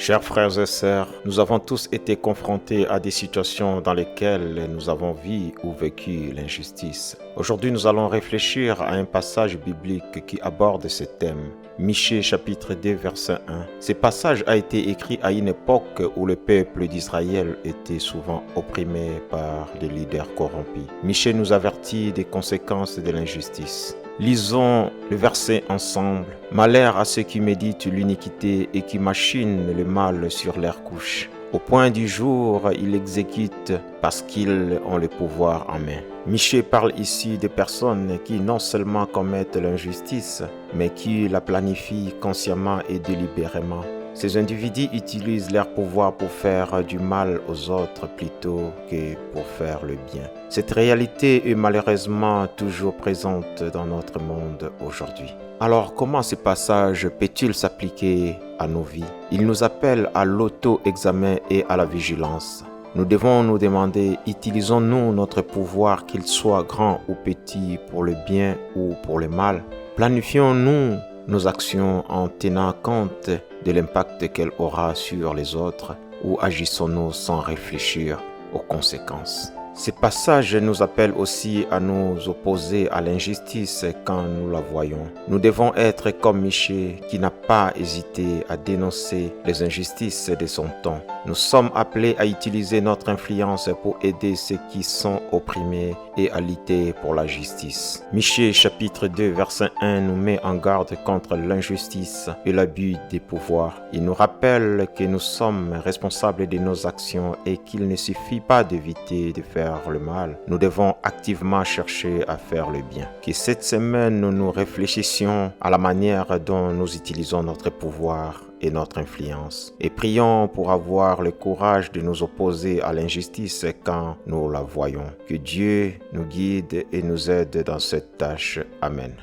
Chers frères et sœurs, nous avons tous été confrontés à des situations dans lesquelles nous avons vu ou vécu l'injustice. Aujourd'hui, nous allons réfléchir à un passage biblique qui aborde ce thème. Michée chapitre 2 verset 1. Ce passage a été écrit à une époque où le peuple d'Israël était souvent opprimé par des leaders corrompus. Michée nous avertit des conséquences de l'injustice. Lisons le verset ensemble. Malheur à ceux qui méditent l'iniquité et qui machinent le mal sur leurs couches. Au point du jour, ils l'exécutent parce qu'ils ont le pouvoir en main. Michée parle ici de personnes qui non seulement commettent l'injustice, mais qui la planifient consciemment et délibérément. Ces individus utilisent leur pouvoir pour faire du mal aux autres plutôt que pour faire le bien. Cette réalité est malheureusement toujours présente dans notre monde aujourd'hui. Alors, comment ce passage peut-il s'appliquer à nos vies? Il nous appelle à l'auto-examen et à la vigilance. Nous devons nous demander, utilisons-nous notre pouvoir, qu'il soit grand ou petit, pour le bien ou pour le mal? Planifions-nous nos actions en tenant compte de l'impact qu'elle aura sur les autres ou agissons-nous sans réfléchir aux conséquences? Ce passage nous appelle aussi à nous opposer à l'injustice quand nous la voyons. Nous devons être comme Michée qui n'a pas hésité à dénoncer les injustices de son temps. Nous sommes appelés à utiliser notre influence pour aider ceux qui sont opprimés et à lutter pour la justice. Michée chapitre 2 verset 1 nous met en garde contre l'injustice et l'abus des pouvoirs. Il nous rappelle que nous sommes responsables de nos actions et qu'il ne suffit pas d'éviter de faire le mal. Nous devons activement chercher à faire le bien. Que cette semaine, nous réfléchissions à la manière dont nous utilisons notre pouvoir et notre influence. Et prions pour avoir le courage de nous opposer à l'injustice quand nous la voyons. Que Dieu nous guide et nous aide dans cette tâche. Amen.